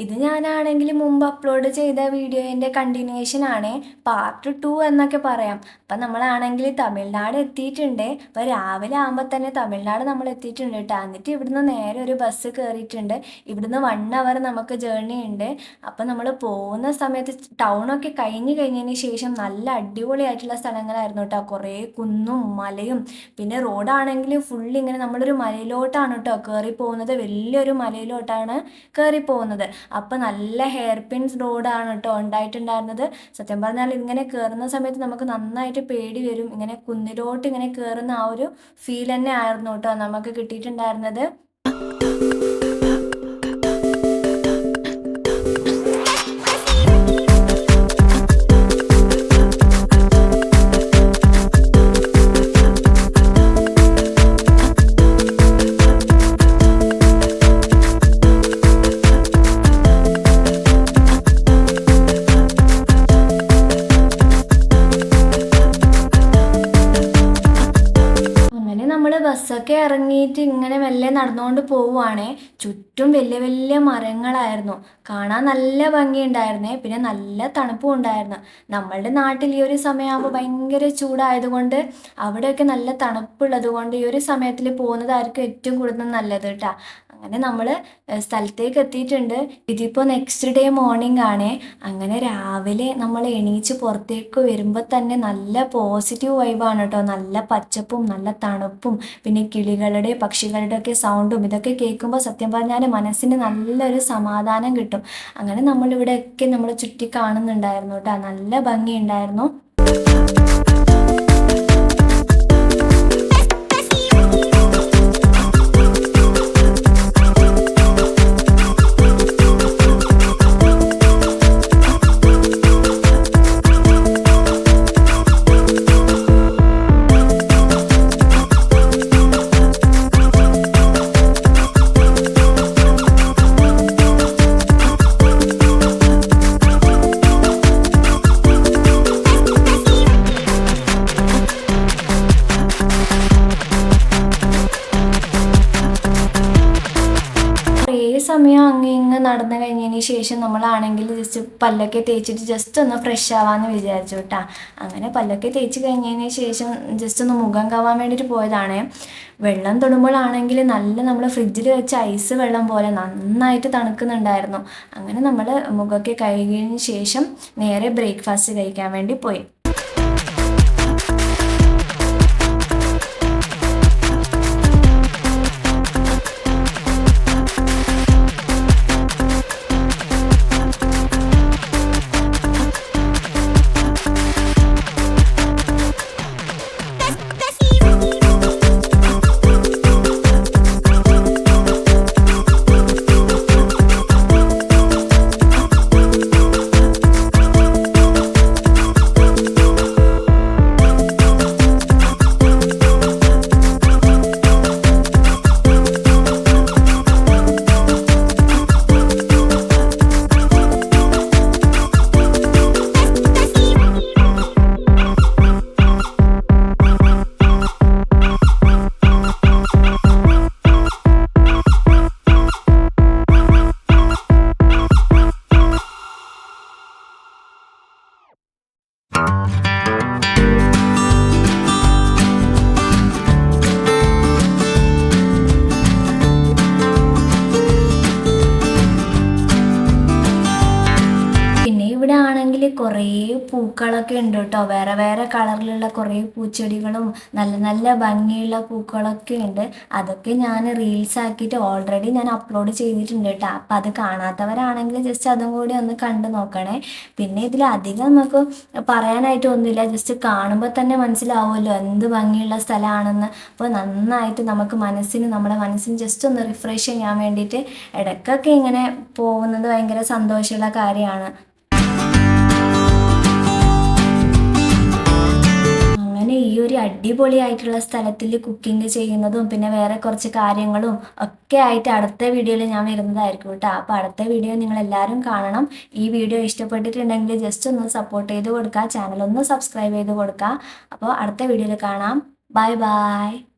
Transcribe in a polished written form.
ഇത് ഞാനാണെങ്കിൽ മുമ്പ് അപ്ലോഡ് ചെയ്ത വീഡിയോൻ്റെ കണ്ടിന്യൂവേഷൻ ആണ്, പാർട്ട് 2 എന്നൊക്കെ പറയാം. അപ്പം നമ്മളാണെങ്കിൽ തമിഴ്നാട് എത്തിയിട്ടുണ്ട്. അപ്പോൾ രാവിലെ ആകുമ്പോൾ തന്നെ തമിഴ്നാട് നമ്മൾ എത്തിയിട്ടുണ്ട് കേട്ടോ. എന്നിട്ട് ഇവിടുന്ന് നേരെ ഒരു ബസ് കയറിയിട്ടുണ്ട്. ഇവിടുന്ന് 1 അവർ നമുക്ക് ജേർണി ഉണ്ട്. അപ്പം നമ്മൾ പോകുന്ന സമയത്ത് ടൗണൊക്കെ കഴിഞ്ഞതിന് ശേഷം നല്ല അടിപൊളിയായിട്ടുള്ള സ്ഥലങ്ങളായിരുന്നു കേട്ടോ. കുറേ കുന്നും മലയും, പിന്നെ റോഡാണെങ്കിൽ ഫുള്ള് ഇങ്ങനെ നമ്മളൊരു മലയിലോട്ടാണ് കേട്ടോ കയറി പോകുന്നത്. വലിയൊരു മലയിലോട്ടാണ് കയറി പോകുന്നത്. അപ്പം നല്ല ഹെയർ പിൻസ് റോഡാണ് കേട്ടോ ഉണ്ടായിട്ടുണ്ടായിരുന്നത്. സത്യം പറഞ്ഞാൽ ഇങ്ങനെ കയറുന്ന സമയത്ത് നമുക്ക് നന്നായിട്ട് പേടി വരും. ഇങ്ങനെ കുന്നിലോട്ട് ഇങ്ങനെ കയറുന്ന ആ ഒരു ഫീൽ തന്നെ ആയിരുന്നു കേട്ടോ നമുക്ക് കിട്ടിയിട്ടുണ്ടായിരുന്നത്. ബസ്സൊക്കെ ഇറങ്ങിയിട്ട് ഇങ്ങനെ മെല്ലെ നടന്നുകൊണ്ട് പോവുകയാണേ. ചുറ്റും വലിയ വലിയ മരങ്ങളായിരുന്നു. കാണാൻ നല്ല ഭംഗിയുണ്ടായിരുന്നേ. പിന്നെ നല്ല തണുപ്പും ഉണ്ടായിരുന്നു. നമ്മളുടെ നാട്ടിൽ ഈ ഒരു സമയമാകുമ്പോൾ ഭയങ്കര ചൂടായതുകൊണ്ട് അവിടെയൊക്കെ നല്ല തണുപ്പുള്ളത് കൊണ്ട് ഈ ഒരു സമയത്തിൽ പോകുന്നതായിരിക്കും ഏറ്റവും കൂടുതൽ നല്ലത് കേട്ടോ. അങ്ങനെ നമ്മൾ സ്ഥലത്തേക്ക് എത്തിയിട്ടുണ്ട്. ഇതിപ്പോൾ നെക്സ്റ്റ് ഡേ മോർണിംഗ് ആണ്. അങ്ങനെ രാവിലെ നമ്മൾ എണീച്ച് പുറത്തേക്ക് വരുമ്പോൾ തന്നെ നല്ല പോസിറ്റീവ് വൈബാണ് കേട്ടോ. നല്ല പച്ചപ്പും നല്ല തണുപ്പും പിന്നെ കിളികളുടെ പക്ഷികളുടെ ഒക്കെ സൗണ്ടും ഇതൊക്കെ കേൾക്കുമ്പോൾ സത്യം പറഞ്ഞാൽ മനസ്സിന് നല്ലൊരു സമാധാനം കിട്ടും. അങ്ങനെ നമ്മളിവിടെയൊക്കെ നമ്മൾ ചുറ്റി കാണുന്നുണ്ടായിരുന്നു കേട്ടോ. നല്ല ഭംഗിയുണ്ടായിരുന്നു. സമയം ഇങ്ങ് നടന്നു കഴിഞ്ഞതിന് ശേഷം നമ്മളാണെങ്കിൽ ജസ്റ്റ് പല്ലൊക്കെ തേച്ചിട്ട് ജസ്റ്റ് ഒന്ന് ഫ്രഷ് ആവാമെന്ന് വിചാരിച്ചു കേട്ടോ. അങ്ങനെ പല്ലൊക്കെ തേച്ച് കഴിഞ്ഞതിന് ശേഷം ജസ്റ്റ് ഒന്ന് മുഖം കവാൻ വേണ്ടിയിട്ട് പോയതാണ്. വെള്ളം തൊടുമ്പോഴാണെങ്കിൽ നല്ല നമ്മൾ ഫ്രിഡ്ജിൽ വെച്ച ഐസ് വെള്ളം പോലെ നന്നായിട്ട് തണുക്കുന്നുണ്ടായിരുന്നു. അങ്ങനെ നമ്മൾ മുഖമൊക്കെ കഴുകിയതിന് ശേഷം നേരെ ബ്രേക്ക്ഫാസ്റ്റ് കഴിക്കാൻ വേണ്ടി പോയി. കുറേ പൂക്കളൊക്കെ ഉണ്ട് കേട്ടോ. വേറെ വേറെ കളറിലുള്ള കുറേ പൂച്ചെടികളും നല്ല നല്ല ഭംഗിയുള്ള പൂക്കളൊക്കെ ഉണ്ട്. അതൊക്കെ ഞാൻ റീൽസ് ആക്കിയിട്ട് ഓൾറെഡി ഞാൻ അപ്ലോഡ് ചെയ്തിട്ടുണ്ട് കേട്ടോ. അപ്പം അത് കാണാത്തവരാണെങ്കിൽ ജസ്റ്റ് അതും കൂടി ഒന്ന് കണ്ടു നോക്കണേ. പിന്നെ ഇതിലധികം നമുക്ക് പറയാനായിട്ടൊന്നുമില്ല. ജസ്റ്റ് കാണുമ്പോൾ തന്നെ മനസ്സിലാവുമല്ലോ എന്ത് ഭംഗിയുള്ള സ്ഥലമാണെന്ന്. അപ്പോൾ നന്നായിട്ട് നമുക്ക് നമ്മുടെ മനസ്സിന് ജസ്റ്റ് ഒന്ന് റിഫ്രഷ് ചെയ്യാൻ വേണ്ടിയിട്ട് ഇടയ്ക്കൊക്കെ ഇങ്ങനെ പോകുന്നത് ഭയങ്കര സന്തോഷമുള്ള കാര്യമാണ്. അങ്ങനെ ഈ ഒരു അടിപൊളിയായിട്ടുള്ള സ്ഥലത്തിൽ കുക്കിംഗ് ചെയ്യുന്നതും പിന്നെ വേറെ കുറച്ച് കാര്യങ്ങളും ഒക്കെ ആയിട്ട് അടുത്ത വീഡിയോയിൽ ഞാൻ വരുന്നതായിരിക്കും കേട്ടോ. അപ്പോൾ അടുത്ത വീഡിയോ നിങ്ങളെല്ലാവരും കാണണം. ഈ വീഡിയോ ഇഷ്ടപ്പെട്ടിട്ടുണ്ടെങ്കിൽ ജസ്റ്റ് ഒന്ന് സപ്പോർട്ട് ചെയ്ത് കൊടുക്കുക, ചാനൽ ഒന്ന് സബ്സ്ക്രൈബ് ചെയ്ത് കൊടുക്കുക. അപ്പോൾ അടുത്ത വീഡിയോയിൽ കാണാം. Bye bye.